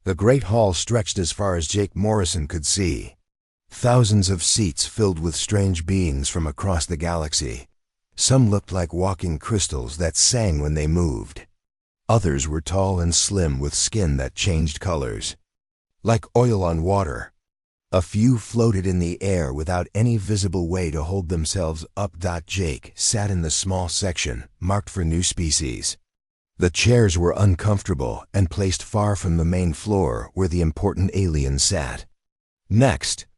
The great hall stretched as far as Jake Morrison could see. Thousands of seats filled with strange beings from across the galaxy. Some looked like walking crystals that sang when they moved. Others were tall and slim with skin that changed colors, like oil on water. A few floated in the air without any visible way to hold themselves up. Jake sat in the small section marked for new species. The chairs were uncomfortable and placed far from the main floor where the important aliens sat. Next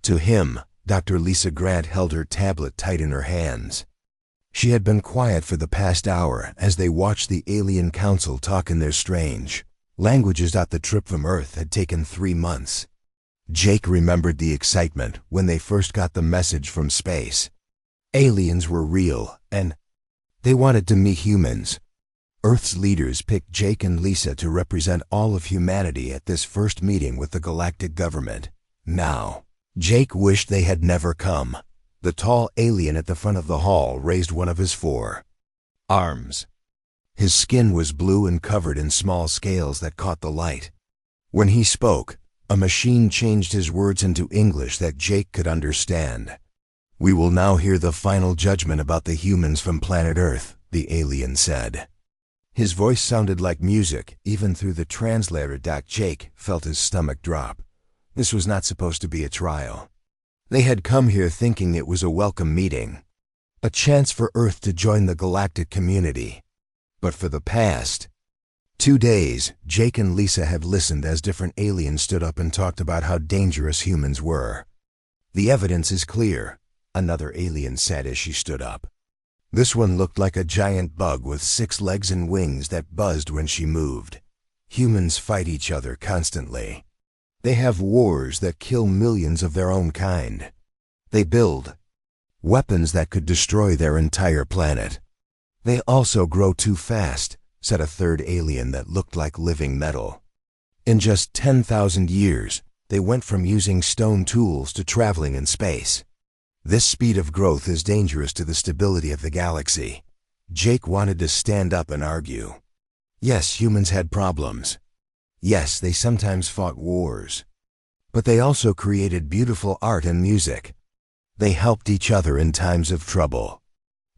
to him, Dr. Lisa Grant held her tablet tight in her hands. She had been quiet for the past hour as they watched the alien council talk in their strange languages. The trip from Earth had taken 3 months. Jake remembered the excitement when they first got the message from space. Aliens were real, and they wanted to meet humans. Earth's leaders picked Jake and Lisa to represent all of humanity at this first meeting with the galactic government. Now, Jake wished they had never come. The tall alien at the front of the hall raised one of his 4 arms. His skin was blue and covered in small scales that caught the light. When he spoke, a machine changed his words into English that Jake could understand. "We will now hear the final judgment about the humans from planet Earth," the alien said. His voice sounded like music, even through the translator. Jake felt his stomach drop. This was not supposed to be a trial. They had come here thinking it was a welcome meeting, a chance for Earth to join the galactic community. But for the past 2 days, Jake and Lisa had listened as different aliens stood up and talked about how dangerous humans were. "The evidence is clear," another alien said as she stood up. This one looked like a giant bug with 6 legs and wings that buzzed when she moved. "Humans fight each other constantly. They have wars that kill millions of their own kind. They build weapons that could destroy their entire planet. They also grow too fast," said a third alien that looked like living metal. "In just 10,000 years, they went from using stone tools to traveling in space. This speed of growth is dangerous to the stability of the galaxy." Jake wanted to stand up and argue. Yes, humans had problems. Yes, they sometimes fought wars. But they also created beautiful art and music. They helped each other in times of trouble.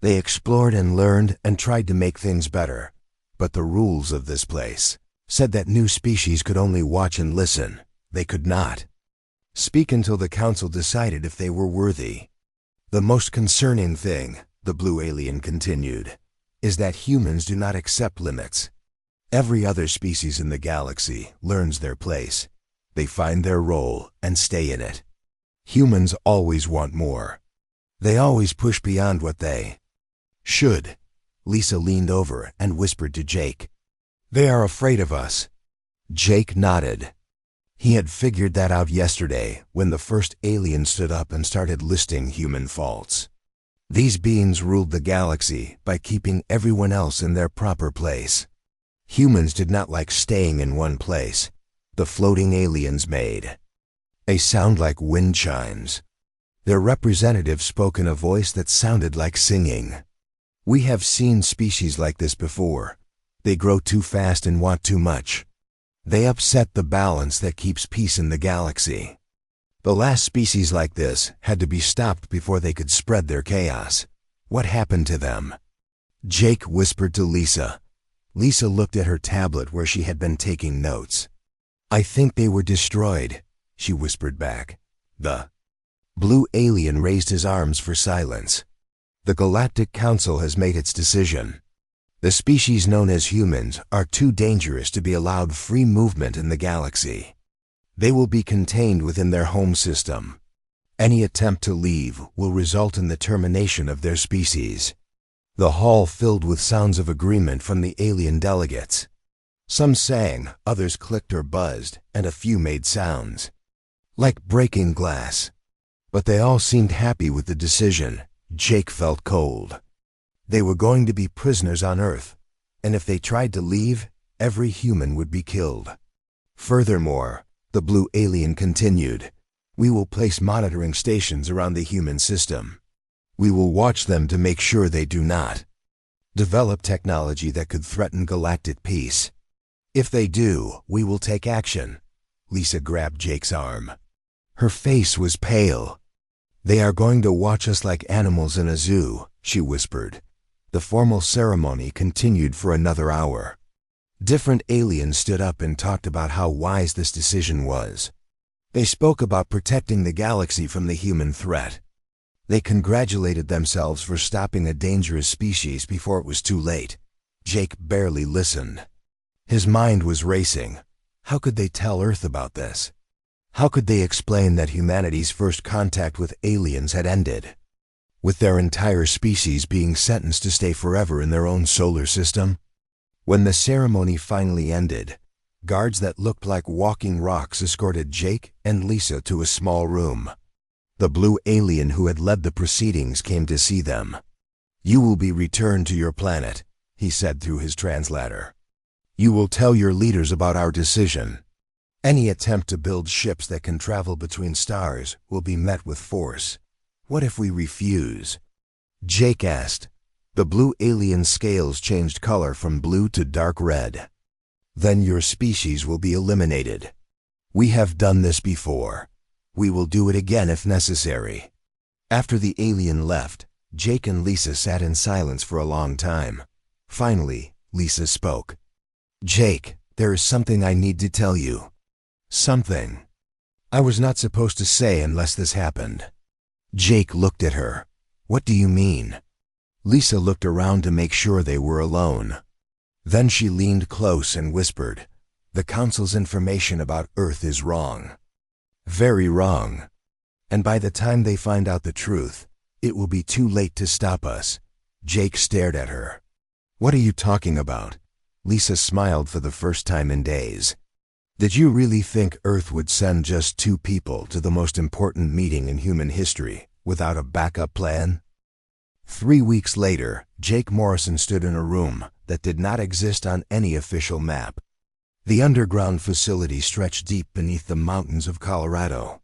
They explored and learned and tried to make things better. But the rules of this place said that new species could only watch and listen. They could not speak until the council decided if they were worthy. "The most concerning thing," the blue alien continued, "is that humans do not accept limits. Every other species in the galaxy learns their place. They find their role and stay in it. Humans always want more. They always push beyond what they should." Lisa leaned over and whispered to Jake, "They are afraid of us." Jake nodded. He had figured that out yesterday when the first alien stood up and started listing human faults. These beings ruled the galaxy by keeping everyone else in their proper place. Humans did not like staying in one place. The floating aliens made a sound like wind chimes. Their representative spoke in a voice that sounded like singing. "We have seen species like this before. They grow too fast and want too much. They upset the balance that keeps peace in the galaxy. The last species like this had to be stopped before they could spread their chaos. What happened to them?" Jake whispered to Lisa. Lisa looked at her tablet where she had been taking notes. "I think they were destroyed," she whispered back. The blue alien raised his arms for silence. "The Galactic Council has made its decision. The species known as humans are too dangerous to be allowed free movement in the galaxy. They will be contained within their home system. Any attempt to leave will result in the termination of their species." The hall filled with sounds of agreement from the alien delegates. Some sang, others clicked or buzzed, and a few made sounds like breaking glass. But they all seemed happy with the decision. Jake felt cold. They were going to be prisoners on Earth, and if they tried to leave, every human would be killed. Furthermore, the blue alien continued, "We will place monitoring stations around the human system. We will watch them to make sure they do not develop technology that could threaten galactic peace. If they do, we will take action. Lisa grabbed Jake's arm. Her face was pale. They are going to watch us like animals in a zoo, she whispered. The formal ceremony continued for another hour. Different aliens stood up and talked about how wise this decision was. They spoke about protecting the galaxy from the human threat. They congratulated themselves for stopping a dangerous species before it was too late. Jake barely listened. His mind was racing. How could they tell Earth about this? How could they explain that humanity's first contact with aliens had ended, with their entire species being sentenced to stay forever in their own solar system? When the ceremony finally ended, guards that looked like walking rocks escorted Jake and Lisa to a small room. The blue alien who had led the proceedings came to see them. "You will be returned to your planet," he said through his translator. "You will tell your leaders about our decision. Any attempt to build ships that can travel between stars will be met with force. What if we refuse?" Jake asked. The blue alien's scales changed color from blue to dark red. "Then your species will be eliminated. We have done this before. We will do it again if necessary." After the alien left, Jake and Lisa sat in silence for a long time. Finally, Lisa spoke. "Jake, there is something I need to tell you. Something I was not supposed to say unless this happened." Jake looked at her. "What do you mean?" Lisa looked around to make sure they were alone. Then she leaned close and whispered, "The Council's information about Earth is wrong. Very wrong. And by the time they find out the truth, it will be too late to stop us." Jake stared at her. "What are you talking about?" Lisa smiled for the first time in days. "Did you really think Earth would send just 2 people to the most important meeting in human history without a backup plan?" 3 weeks later, Jake Morrison stood in a room that did not exist on any official map. The underground facility stretched deep beneath the mountains of Colorado.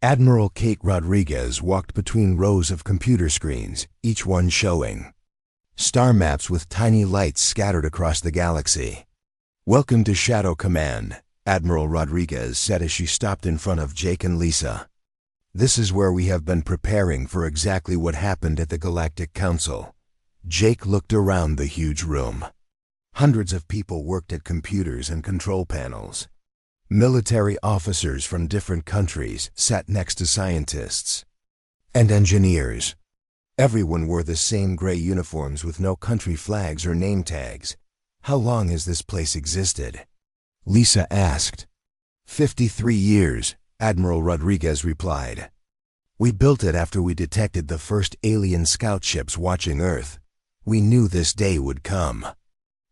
Admiral Kate Rodriguez walked between rows of computer screens, each one showing star maps with tiny lights scattered across the galaxy. "Welcome to Shadow Command," Admiral Rodriguez said as she stopped in front of Jake and Lisa. "This is where we have been preparing for exactly what happened at the Galactic Council." Jake looked around the huge room. Hundreds of people worked at computers and control panels. Military officers from different countries sat next to scientists and engineers. Everyone wore the same gray uniforms with no country flags or name tags. "How long has this place existed?" Lisa asked. 53 years, Admiral Rodriguez replied. "We built it after we detected the first alien scout ships watching Earth. We knew this day would come."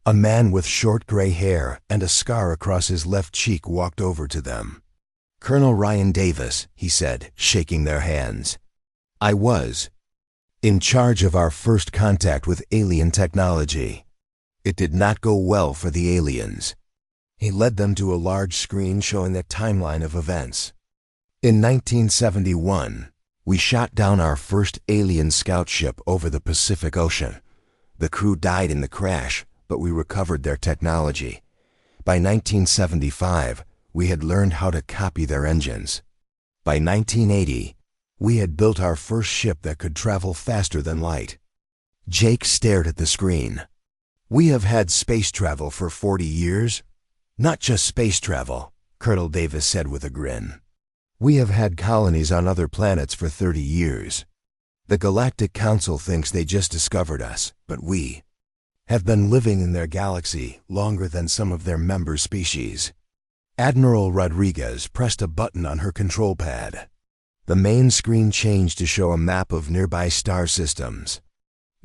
A man with short gray hair and a scar across his left cheek walked over to them. "Colonel Ryan Davis," he said, shaking their hands. "I was in charge of our first contact with alien technology. It did not go well for the aliens." He led them to a large screen showing the timeline of events. "In 1971, we shot down our first alien scout ship over the Pacific Ocean. The crew died in the crash, but we recovered their technology. By 1975, we had learned how to copy their engines. By 1980, we had built our first ship that could travel faster than light." Jake stared at the screen. "We have had space travel for 40 years. Not just space travel," Colonel Davis said with a grin. "We have had colonies on other planets for 30 years. The Galactic Council thinks they just discovered us, but we have been living in their galaxy longer than some of their member species." Admiral Rodriguez pressed a button on her control pad. The main screen changed to show a map of nearby star systems.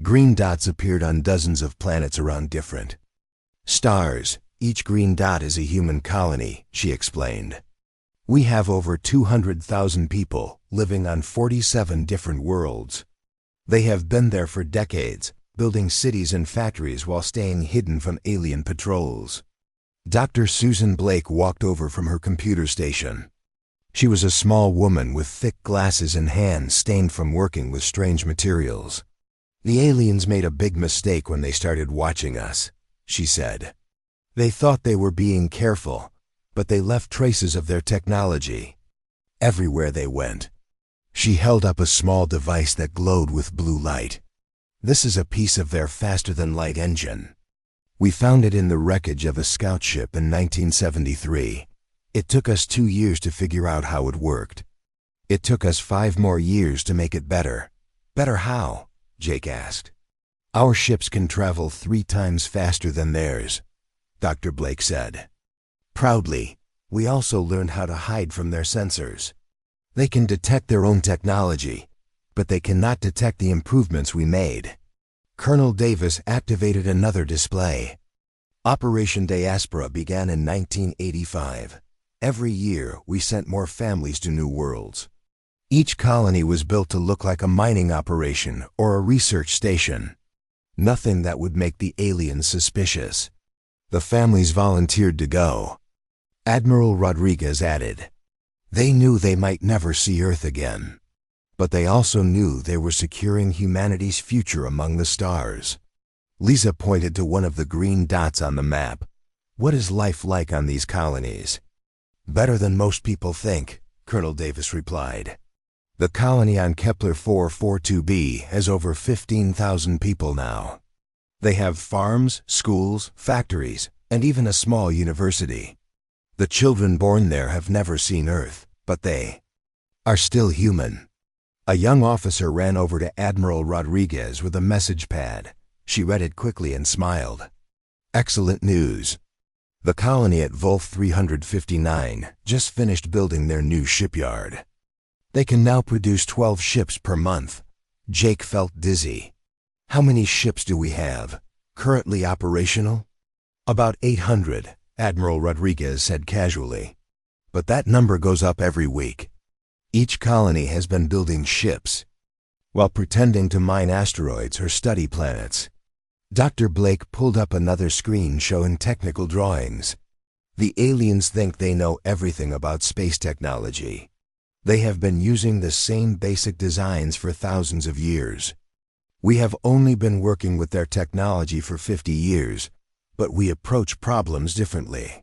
Green dots appeared on dozens of planets around different stars. "Each green dot is a human colony," she explained. "We have over 200,000 people living on 47 different worlds. They have been there for decades, building cities and factories while staying hidden from alien patrols." Dr. Susan Blake walked over from her computer station. She was a small woman with thick glasses and hands stained from working with strange materials. "The aliens made a big mistake when they started watching us," she said. They thought they were being careful, but they left traces of their technology everywhere they went. She held up a small device that glowed with blue light. This is a piece of their faster-than-light engine. We found it in the wreckage of a scout ship in 1973. It took us 2 years to figure out how it worked. It took us 5 more years to make it better. Better how? Jake asked. Our ships can travel 3 times faster than theirs, Dr. Blake said. Proudly, we also learned how to hide from their sensors. They can detect their own technology, but they cannot detect the improvements we made. Colonel Davis activated another display. Operation Diaspora began in 1985. Every year, we sent more families to new worlds. Each colony was built to look like a mining operation or a research station. Nothing that would make the aliens suspicious. The families volunteered to go. Admiral Rodriguez added, they knew they might never see Earth again. But they also knew they were securing humanity's future among the stars. Lisa pointed to one of the green dots on the map. What is life like on these colonies? Better than most people think, Colonel Davis replied. The colony on Kepler 442b has over 15,000 people now. They have farms, schools, factories, and even a small university. The children born there have never seen Earth, but they are still human. A young officer ran over to Admiral Rodriguez with a message pad. She read it quickly and smiled. Excellent news. The colony at Wolf 359 just finished building their new shipyard. They can now produce 12 ships per month. Jake felt dizzy. How many ships do we have, currently operational? About 800, Admiral Rodriguez said casually. But that number goes up every week. Each colony has been building ships, while pretending to mine asteroids or study planets. Dr. Blake pulled up another screen showing technical drawings. The aliens think they know everything about space technology. They have been using the same basic designs for thousands of years. We have only been working with their technology for 50 years, but we approach problems differently.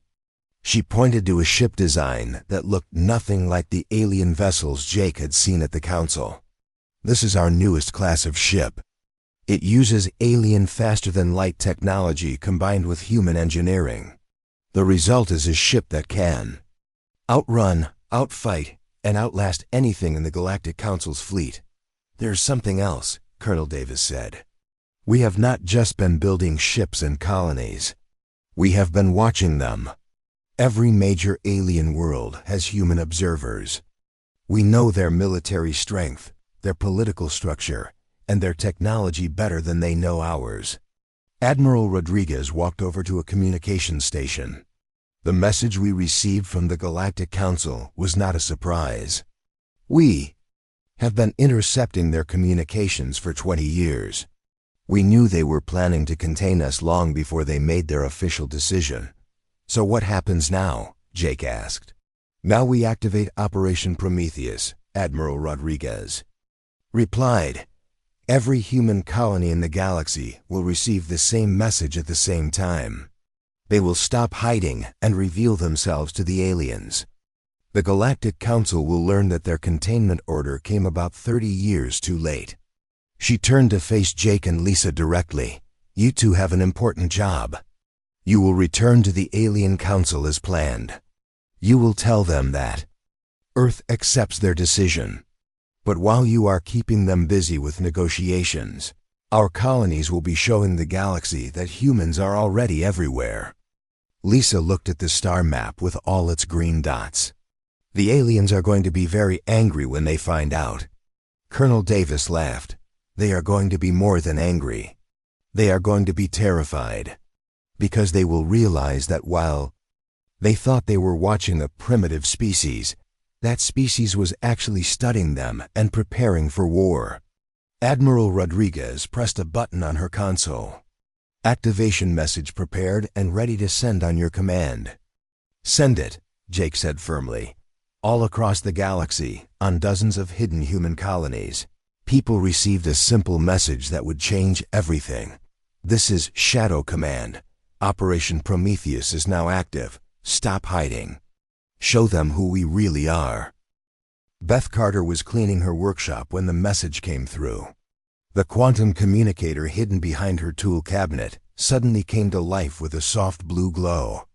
She pointed to a ship design that looked nothing like the alien vessels Jake had seen at the council. This is our newest class of ship. It uses alien faster-than-light technology combined with human engineering. The result is a ship that can outrun, outfight, and outlast anything in the Galactic Council's fleet. There's something else, Colonel Davis said. We have not just been building ships and colonies. We have been watching them. Every major alien world has human observers. We know their military strength, their political structure, and their technology better than they know ours. Admiral Rodriguez walked over to a communications station. The message we received from the Galactic Council was not a surprise. We have been intercepting their communications for 20 years. We knew they were planning to contain us long before they made their official decision. So what happens now? Jake asked. Now we activate Operation Prometheus, Admiral Rodriguez replied. Every human colony in the galaxy will receive the same message at the same time. They will stop hiding and reveal themselves to the aliens. The Galactic Council will learn that their containment order came about 30 years too late. She turned to face Jake and Lisa directly. You two have an important job. You will return to the Alien Council as planned. You will tell them that Earth accepts their decision. But while you are keeping them busy with negotiations, our colonies will be showing the galaxy that humans are already everywhere. Lisa looked at the star map with all its green dots. The aliens are going to be very angry when they find out. Colonel Davis laughed. They are going to be more than angry. They are going to be terrified. Because they will realize that while they thought they were watching a primitive species, that species was actually studying them and preparing for war. Admiral Rodriguez pressed a button on her console. Activation message prepared and ready to send on your command. Send it, Jake said firmly. All across the galaxy, on dozens of hidden human colonies, people received a simple message that would change everything. This is Shadow Command. Operation Prometheus is now active. Stop hiding. Show them who we really are. Beth Carter was cleaning her workshop when the message came through. The quantum communicator hidden behind her tool cabinet suddenly came to life with a soft blue glow.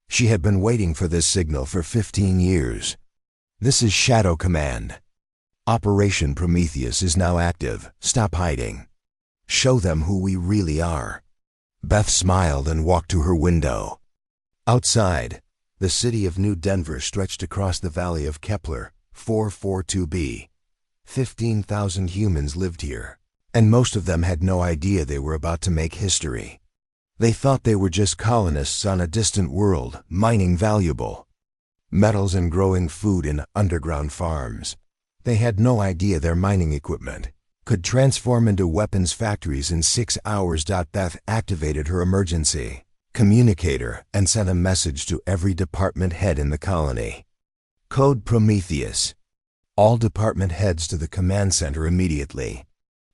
She had been waiting for this signal for 15 years. This is Shadow Command. Operation Prometheus is now active. Stop hiding. Show them who we really are. Beth smiled and walked to her window. Outside, the city of New Denver stretched across the valley of Kepler 442b. 15,000 humans lived here, and most of them had no idea they were about to make history. They thought they were just colonists on a distant world, mining valuable metals and growing food in underground farms. They had no idea their mining equipment could transform into weapons factories in 6 hours. Beth activated her emergency communicator and sent a message to every department head in the colony. Code Prometheus. All department heads to the command center immediately.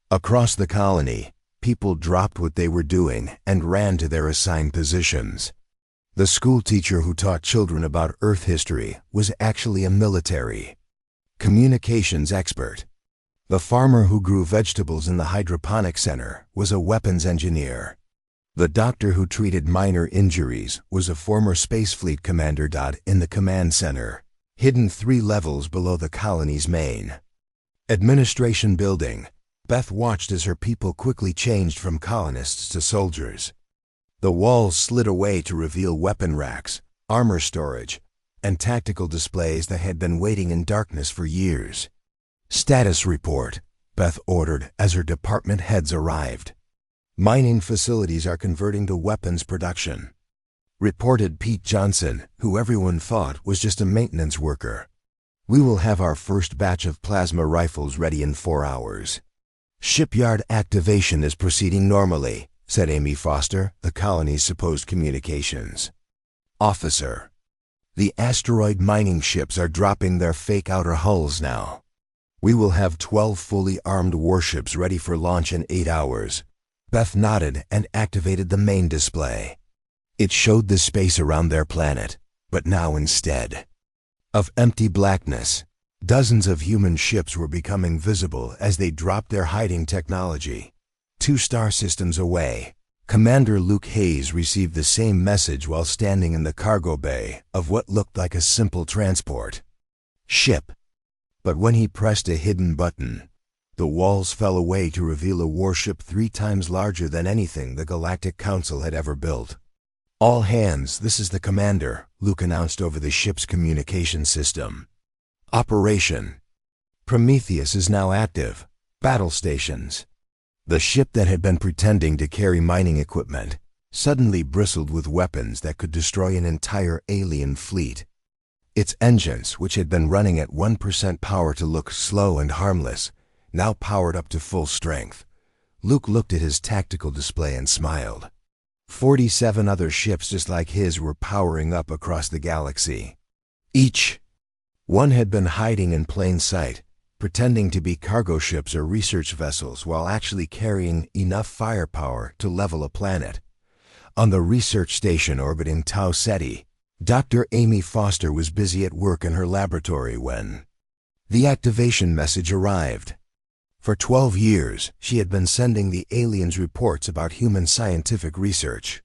Across the colony, people dropped what they were doing and ran to their assigned positions. The school teacher who taught children about Earth history was actually a military communications expert. The farmer who grew vegetables in the hydroponic center was a weapons engineer. The doctor who treated minor injuries was a former Space Fleet commander. In the command center, hidden 3 levels below the colony's main administration building, Beth watched as her people quickly changed from colonists to soldiers. The walls slid away to reveal weapon racks, armor storage, and tactical displays that had been waiting in darkness for years. Status report, Beth ordered as her department heads arrived. Mining facilities are converting to weapons production, reported Pete Johnson, who everyone thought was just a maintenance worker. We will have our first batch of plasma rifles ready in 4 hours. Shipyard activation is proceeding normally, said Amy Foster, the colony's supposed communications officer. The asteroid mining ships are dropping their fake outer hulls now. We will have 12 fully armed warships ready for launch in 8 hours. Beth nodded and activated the main display. It showed the space around their planet, but now instead of empty blackness, dozens of human ships were becoming visible as they dropped their hiding technology. 2 star systems away, Commander Luke Hayes received the same message while standing in the cargo bay of what looked like a simple transport ship. But when he pressed a hidden button, the walls fell away to reveal a warship 3 times larger than anything the Galactic Council had ever built. All hands, this is the commander, Luke announced over the ship's communication system. Operation Prometheus is now active. Battle stations. The ship that had been pretending to carry mining equipment suddenly bristled with weapons that could destroy an entire alien fleet. Its engines, which had been running at 1% power to look slow and harmless, now powered up to full strength. Luke looked at his tactical display and smiled. 47 other ships just like his were powering up across the galaxy. Each one had been hiding in plain sight, pretending to be cargo ships or research vessels while actually carrying enough firepower to level a planet. On the research station orbiting Tau Ceti, Dr. Amy Foster was busy at work in her laboratory when the activation message arrived. For 12 years, she had been sending the aliens reports about human scientific research.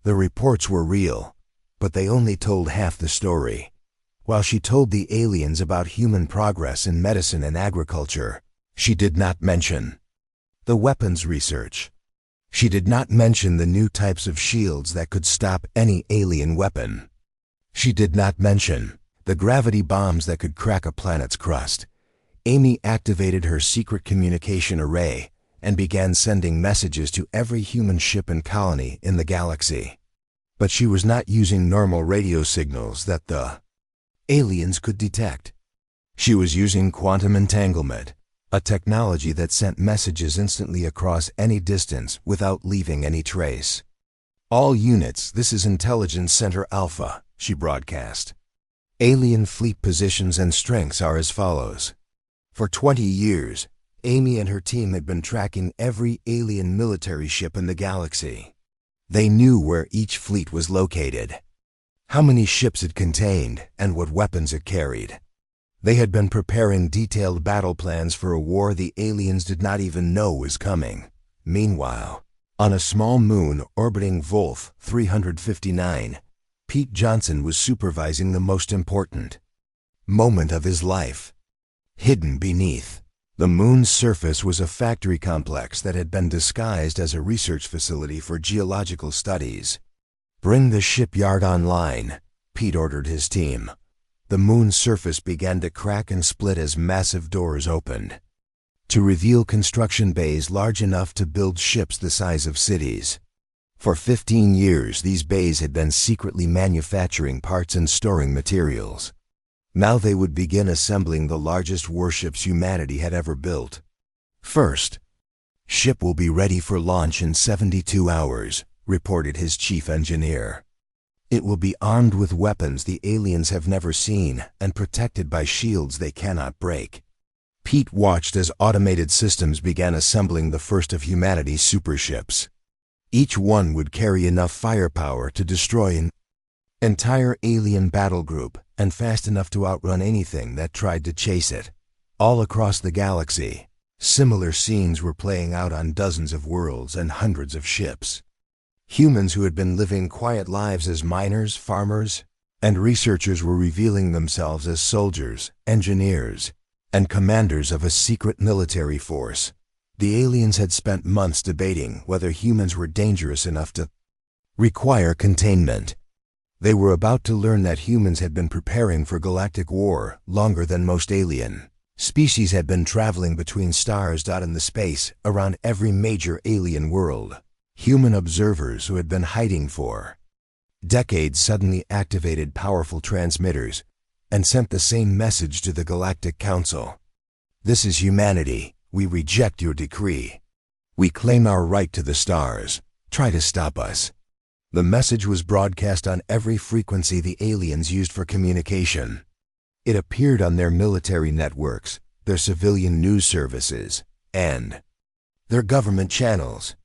The reports were real, but they only told half the story. While she told the aliens about human progress in medicine and agriculture, she did not mention the weapons research. She did not mention the new types of shields that could stop any alien weapon. She did not mention the gravity bombs that could crack a planet's crust. Amy activated her secret communication array and began sending messages to every human ship and colony in the galaxy. But she was not using normal radio signals that the aliens could detect. She was using quantum entanglement, a technology that sent messages instantly across any distance without leaving any trace. All units, this is Intelligence Center Alpha, she broadcast. Alien fleet positions and strengths are as follows. For 20 years, Amy and her team had been tracking every alien military ship in the galaxy. They knew where each fleet was located, how many ships it contained, and what weapons it carried. They had been preparing detailed battle plans for a war the aliens did not even know was coming. Meanwhile, on a small moon orbiting Wolf 359, Pete Johnson was supervising the most important moment of his life. Hidden beneath the moon's surface was a factory complex that had been disguised as a research facility for geological studies. "Bring the shipyard online," Pete ordered his team. The moon's surface began to crack and split as massive doors opened, to reveal construction bays large enough to build ships the size of cities. For 15 years, these bays had been secretly manufacturing parts and storing materials. Now they would begin assembling the largest warships humanity had ever built. "First ship will be ready for launch in 72 hours, reported his chief engineer. "It will be armed with weapons the aliens have never seen and protected by shields they cannot break." Pete watched as automated systems began assembling the first of humanity's superships. Each one would carry enough firepower to destroy an entire alien battle group, and fast enough to outrun anything that tried to chase it. All across the galaxy, similar scenes were playing out on dozens of worlds and hundreds of ships. Humans who had been living quiet lives as miners, farmers, and researchers were revealing themselves as soldiers, engineers, and commanders of a secret military force. The aliens had spent months debating whether humans were dangerous enough to require containment. They were about to learn that humans had been preparing for galactic war longer than most alien species had been traveling between stars in the space around every major alien world. Human observers who had been hiding for decades suddenly activated powerful transmitters and sent the same message to the Galactic Council. "This is humanity. We reject your decree. We claim our right to the stars. Try to stop us." The message was broadcast on every frequency the aliens used for communication. It appeared on their military networks, their civilian news services, and their government channels.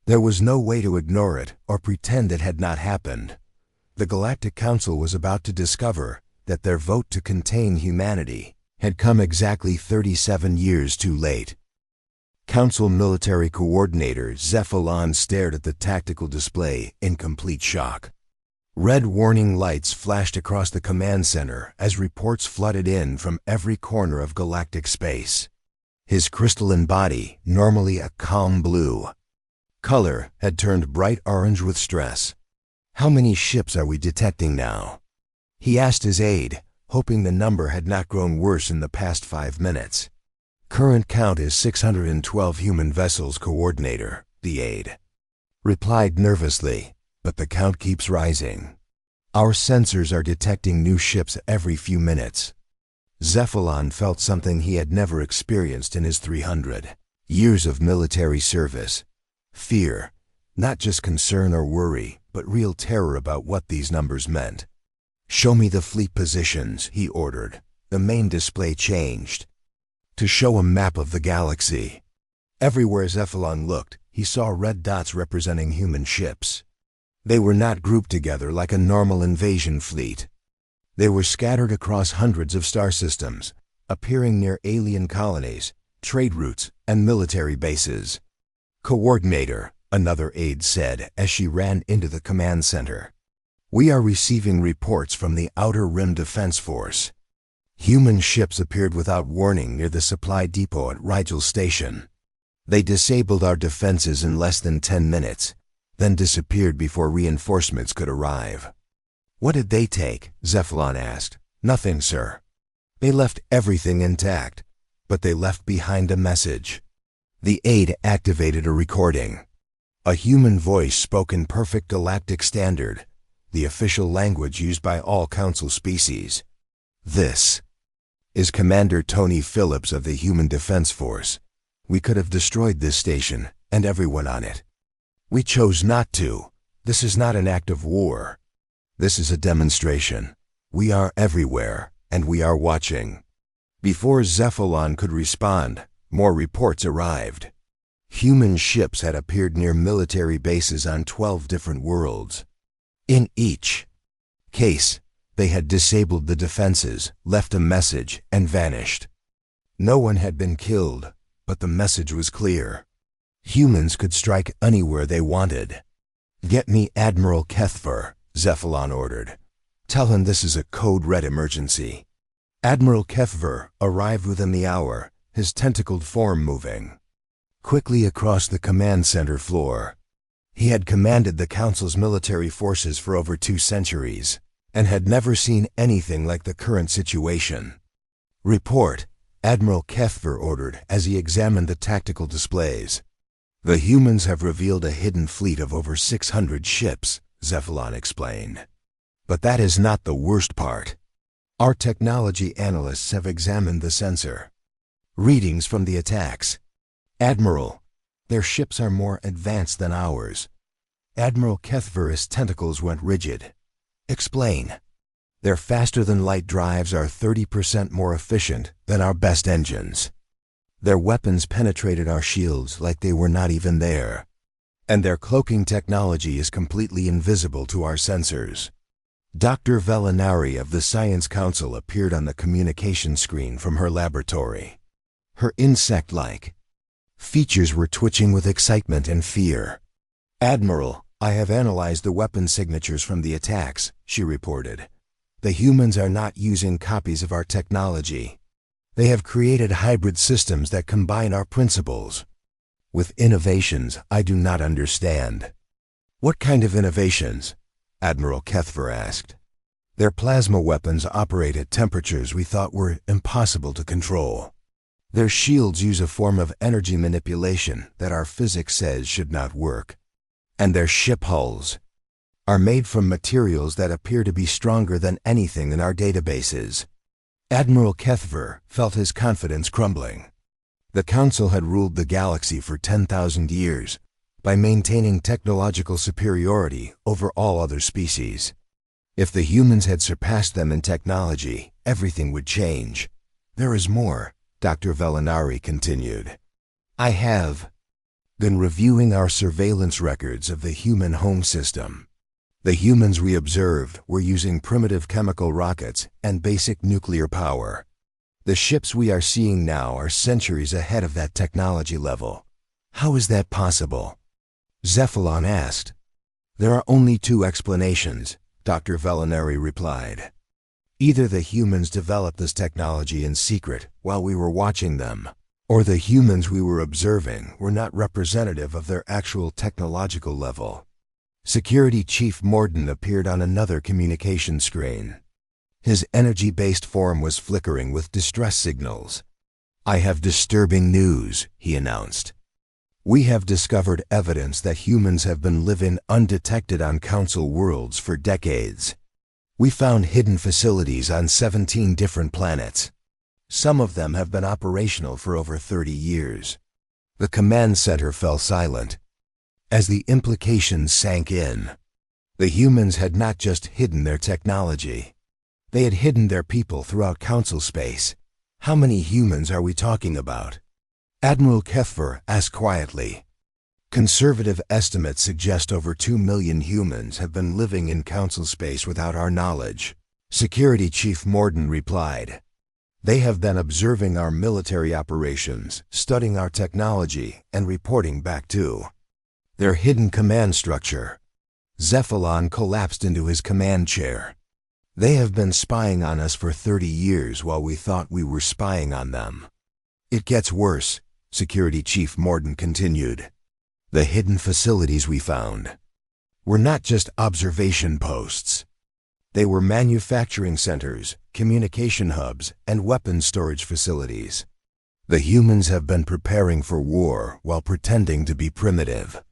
There was no way to ignore it or pretend it had not happened. The Galactic Council was about to discover that their vote to contain humanity had come exactly 37 years too late. Council Military Coordinator Cephalon stared at the tactical display in complete shock. Red warning lights flashed across the command center as reports flooded in from every corner of galactic space. His crystalline body, normally a calm blue color, had turned bright orange with stress. "How many ships are we detecting now?" he asked his aide, hoping the number had not grown worse in the past 5 minutes. "Current count is 612 human vessels, Coordinator," the aide replied nervously, "but the count keeps rising. Our sensors are detecting new ships every few minutes." Cephalon felt something he had never experienced in his 300 years of military service. Fear, not just concern or worry, but real terror about what these numbers meant. "Show me the fleet positions," he ordered. The main display changed to show a map of the galaxy. Everywhere Cephalon looked, he saw red dots representing human ships. They were not grouped together like a normal invasion fleet. They were scattered across hundreds of star systems, appearing near alien colonies, trade routes, and military bases. "Coordinator," another aide said as she ran into the command center, "we are receiving reports from the Outer Rim Defense Force. Human ships appeared without warning near the supply depot at Rigel Station. They disabled our defenses in less than 10 minutes, then disappeared before reinforcements could arrive." "What did they take?" Cephalon asked. "Nothing, sir. They left everything intact, but they left behind a message." The aide activated a recording. A human voice spoke in perfect galactic standard, the official language used by all Council species. "This is Commander Tony Phillips of the Human Defense Force. We could have destroyed this station and everyone on it. We chose not to. This is not an act of war. This is a demonstration. We are everywhere, and we are watching." Before Cephalon could respond, more reports arrived. Human ships had appeared near military bases on 12 different worlds. In each case, they had disabled the defenses, left a message, and vanished. No one had been killed, but the message was clear. Humans could strike anywhere they wanted. "Get me Admiral Kethver," Cephalon ordered. "Tell him this is a code-red emergency." Admiral Kethver arrived within the hour, his tentacled form moving quickly across the command center floor. He had commanded the Council's military forces for over 2 centuries, and had never seen anything like the current situation. "Report," Admiral Kethver ordered as he examined the tactical displays. "The humans have revealed a hidden fleet of over 600 ships," Cephalon explained. "But that is not the worst part. Our technology analysts have examined the sensor readings from the attacks. Admiral, their ships are more advanced than ours." Admiral Kethver's tentacles went rigid. "Explain." "Their faster-than-light drives are 30% more efficient than our best engines. Their weapons penetrated our shields like they were not even there. And their cloaking technology is completely invisible to our sensors." Dr. Velinari of the Science Council appeared on the communication screen from her laboratory. Her insect-like features were twitching with excitement and fear. "Admiral, I have analyzed the weapon signatures from the attacks," she reported. "The humans are not using copies of our technology. They have created hybrid systems that combine our principles with innovations I do not understand." "What kind of innovations?" Admiral Kethver asked. "Their plasma weapons operate at temperatures we thought were impossible to control. Their shields use a form of energy manipulation that our physics says should not work. And their ship hulls are made from materials that appear to be stronger than anything in our databases." Admiral Kethver felt his confidence crumbling. The Council had ruled the galaxy for 10,000 years by maintaining technological superiority over all other species. If the humans had surpassed them in technology, everything would change. "There is more," Dr. Velinari continued. "I have been reviewing our surveillance records of the human home system. The humans we observed were using primitive chemical rockets and basic nuclear power. The ships we are seeing now are centuries ahead of that technology level. How is that possible?" Cephalon asked. "There are only 2 explanations," Dr. Velinari replied. "Either the humans developed this technology in secret while we were watching them, or the humans we were observing were not representative of their actual technological level." Security Chief Morden appeared on another communication screen. His energy-based form was flickering with distress signals. "I have disturbing news," he announced. "We have discovered evidence that humans have been living undetected on Council worlds for decades. We found hidden facilities on 17 different planets. Some of them have been operational for over 30 years. The command center fell silent as the implications sank in. The humans had not just hidden their technology. They had hidden their people throughout Council space. How many humans are we talking about?" Admiral Kethver asked quietly. "Conservative estimates suggest over 2 million humans have been living in Council space without our knowledge," Security Chief Morden replied. "They have been observing our military operations, studying our technology, and reporting back too. Their hidden command structure." Cephalon collapsed into his command chair. "They have been spying on us for 30 years while we thought we were spying on them." "It gets worse," Security Chief Morden continued. "The hidden facilities we found were not just observation posts. They were manufacturing centers, communication hubs, and weapons storage facilities. The humans have been preparing for war while pretending to be primitive."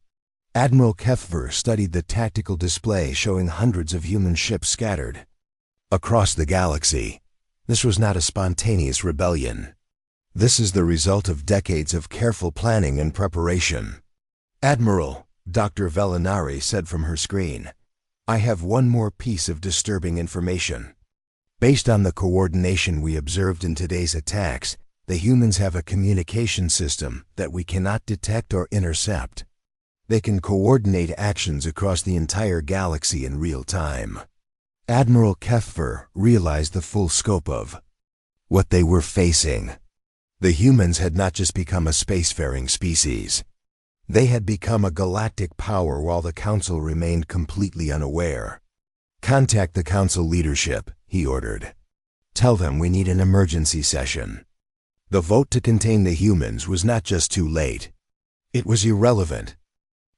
Admiral Kethver studied the tactical display showing hundreds of human ships scattered across the galaxy. This was not a spontaneous rebellion. This is the result of decades of careful planning and preparation. "Admiral," Dr. Velinari said from her screen, "I have one more piece of disturbing information. Based on the coordination we observed in today's attacks, The humans have a communication system that we cannot detect or intercept. They can coordinate actions across the entire galaxy in real time. Admiral Keffer realized the full scope of what they were facing. The humans had not just become a spacefaring species. They had become a galactic power while the Council remained completely unaware. "Contact the Council leadership," he ordered. "Tell them we need an emergency session." The vote to contain the humans was not just too late. It was irrelevant.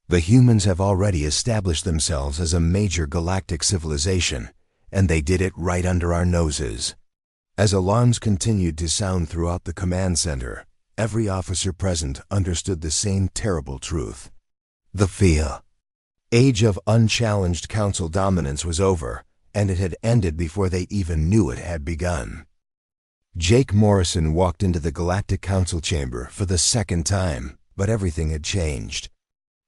The humans have already established themselves as a major galactic civilization, and they did it right under our noses. As alarms continued to sound throughout the command center, every officer present understood the same terrible truth. The age of unchallenged Council dominance was over, and it had ended before they even knew it had begun. Jake Morrison walked into the Galactic Council chamber for the second time, but everything had changed.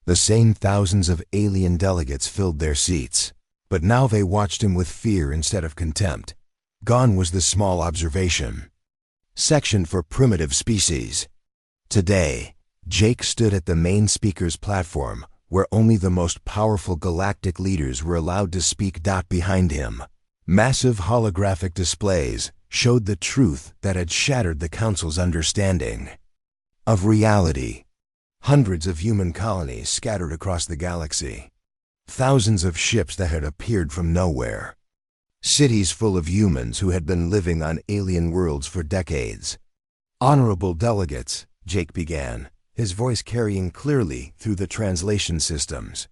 The same thousands of alien delegates filled their seats, but now they watched him with fear instead of contempt. Gone was the small observation section for primitive species. Today, Jake stood at the main speaker's platform, where only the most powerful galactic leaders were allowed to speak. Behind him, massive holographic displays showed the truth that had shattered the Council's understanding of reality. Hundreds of human colonies scattered across the galaxy. Thousands of ships that had appeared from nowhere. Cities full of humans who had been living on alien worlds for decades. "Honorable delegates," Jake began, his voice carrying clearly through the translation systems.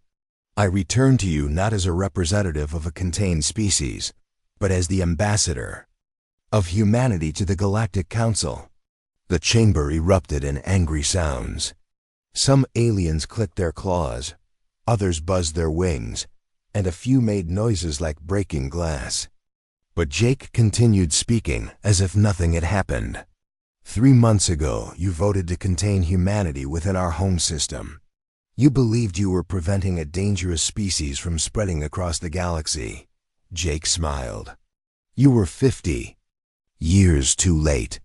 "I return to you not as a representative of a contained species, but as the ambassador of humanity to the Galactic Council." The chamber erupted in angry sounds. Some aliens clicked their claws, others buzzed their wings, and a few made noises like breaking glass. But Jake continued speaking as if nothing had happened. "3 months ago, you voted to contain humanity within our home system. You believed you were preventing a dangerous species from spreading across the galaxy." Jake smiled. "You were 50 years too late."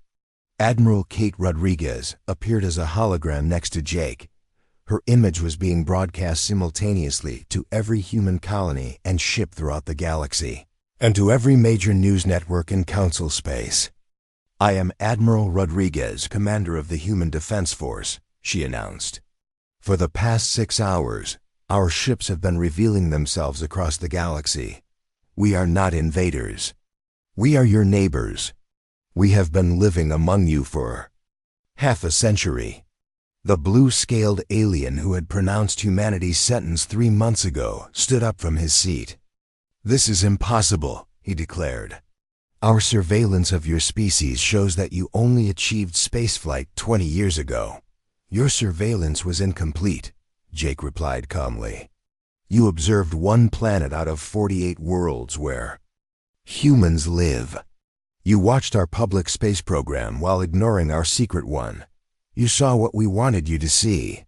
Admiral Kate Rodriguez appeared as a hologram next to Jake. Her image was being broadcast simultaneously to every human colony and ship throughout the galaxy, and to every major news network in Council space. "I am Admiral Rodriguez, commander of the Human Defense Force," she announced. "For the past 6 hours, our ships have been revealing themselves across the galaxy. We are not invaders. We are your neighbors. We have been living among you for half a century." The blue-scaled alien who had pronounced humanity's sentence 3 months ago stood up from his seat. "This is impossible," he declared. "Our surveillance of your species shows that you only achieved spaceflight 20 years ago." "Your surveillance was incomplete," Jake replied calmly. "You observed 1 planet out of 48 worlds where humans live. You watched our public space program while ignoring our secret one. You saw what we wanted you to see."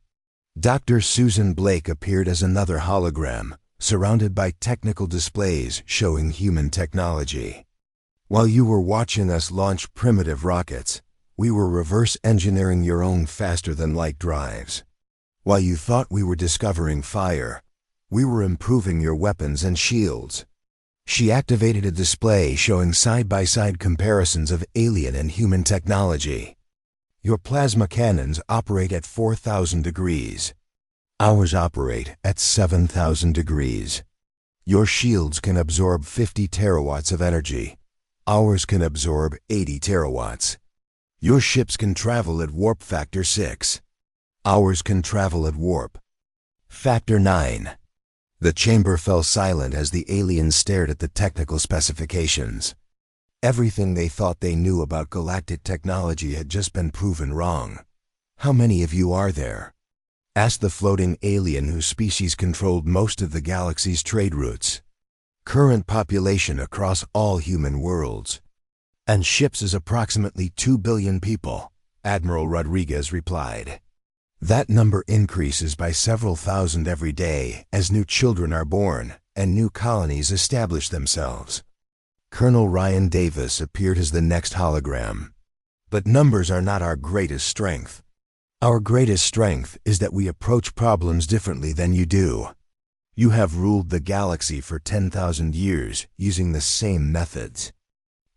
Dr. Susan Blake appeared as another hologram, surrounded by technical displays showing human technology. "While you were watching us launch primitive rockets, we were reverse engineering your own faster-than-light drives. While you thought we were discovering fire, we were improving your weapons and shields." She activated a display showing side-by-side comparisons of alien and human technology. "Your plasma cannons operate at 4,000 degrees. Ours operate at 7,000 degrees. Your shields can absorb 50 terawatts of energy. Ours can absorb 80 terawatts. Your ships can travel at warp factor 6. Ours can travel at warp factor 9. The chamber fell silent as the aliens stared at the technical specifications. Everything they thought they knew about galactic technology had just been proven wrong. "How many of you are there?" asked the floating alien whose species controlled most of the galaxy's trade routes. "Current population across all human worlds and ships is approximately 2 billion people," Admiral Rodriguez replied. "That number increases by several thousand every day as new children are born and new colonies establish themselves." Colonel Ryan Davis appeared as the next hologram. But numbers are not our greatest strength. Our greatest strength is that we approach problems differently than you do. You have ruled the galaxy for 10,000 years using the same methods,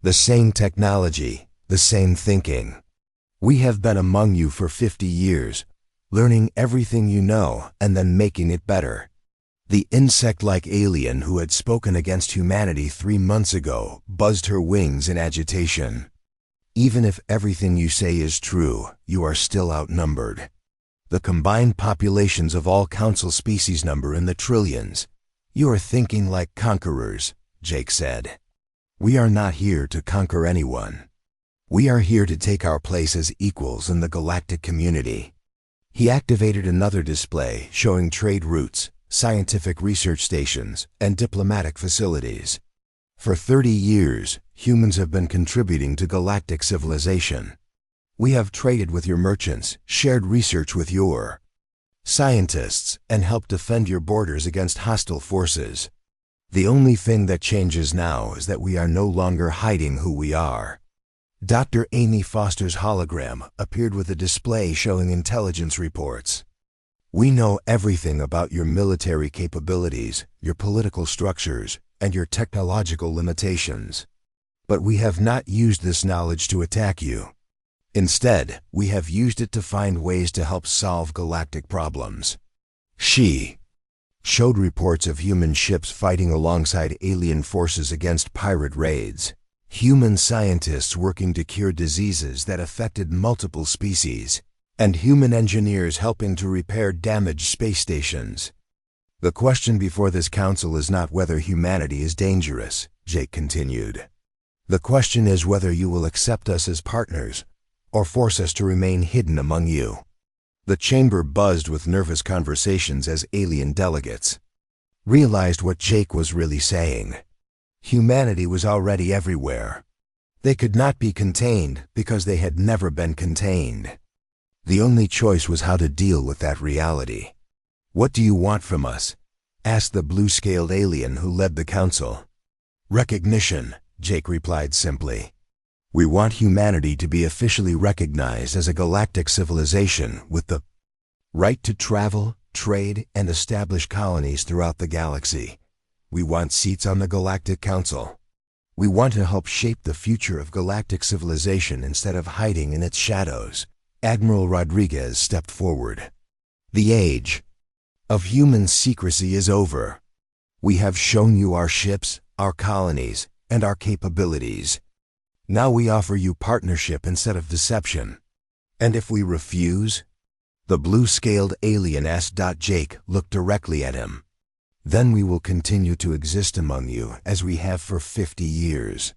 the same technology, the same thinking. We have been among you for 50 years, learning everything you know and then making it better. The insect-like alien who had spoken against humanity 3 months ago buzzed her wings in agitation. Even if everything you say is true, you are still outnumbered. The combined populations of all council species number in the trillions. You are thinking like conquerors, Jake said. We are not here to conquer anyone. We are here to take our place as equals in the galactic community. He activated another display showing trade routes, scientific research stations, and diplomatic facilities. For 30 years, humans have been contributing to galactic civilization. We have traded with your merchants, shared research with your scientists, and helped defend your borders against hostile forces. The only thing that changes now is that we are no longer hiding who we are. Dr. Amy Foster's hologram appeared with a display showing intelligence reports. We know everything about your military capabilities, your political structures, and your technological limitations. But we have not used this knowledge to attack you. Instead, we have used it to find ways to help solve galactic problems. She showed reports of human ships fighting alongside alien forces against pirate raids, human scientists working to cure diseases that affected multiple species, and human engineers helping to repair damaged space stations. The question before this council is not whether humanity is dangerous, Jake continued. The question is whether you will accept us as partners, or force us to remain hidden among you. The chamber buzzed with nervous conversations as alien delegates realized what Jake was really saying. Humanity was already everywhere. They could not be contained because they had never been contained. The only choice was how to deal with that reality. What do you want from us? Asked the blue-scaled alien who led the council. Recognition, Jake replied simply. We want humanity to be officially recognized as a galactic civilization with the right to travel, trade, and establish colonies throughout the galaxy. We want seats on the Galactic Council. We want to help shape the future of galactic civilization instead of hiding in its shadows. Admiral Rodriguez stepped forward. The age of human secrecy is over. We have shown you our ships, our colonies, and our capabilities. Now we offer you partnership instead of deception. And if we refuse? The blue-scaled alien asked. Jake looked directly at him. Then we will continue to exist among you as we have for 50 years.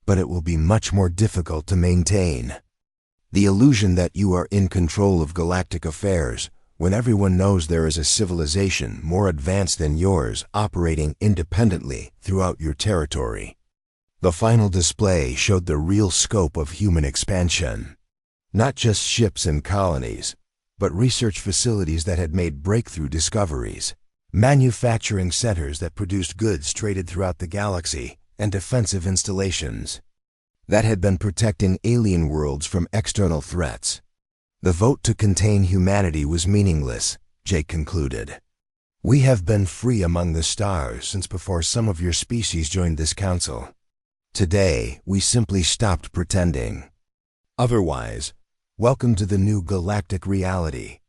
But it will be much more difficult to maintain. The illusion that you are in control of galactic affairs, when everyone knows there is a civilization more advanced than yours operating independently throughout your territory. The final display showed the real scope of human expansion. Not just ships and colonies, but research facilities that had made breakthrough discoveries, manufacturing centers that produced goods traded throughout the galaxy, and defensive installations that had been protecting alien worlds from external threats. The vote to contain humanity was meaningless, Jake concluded. We have been free among the stars since before some of your species joined this council. Today, we simply stopped pretending. Otherwise, welcome to the new galactic reality.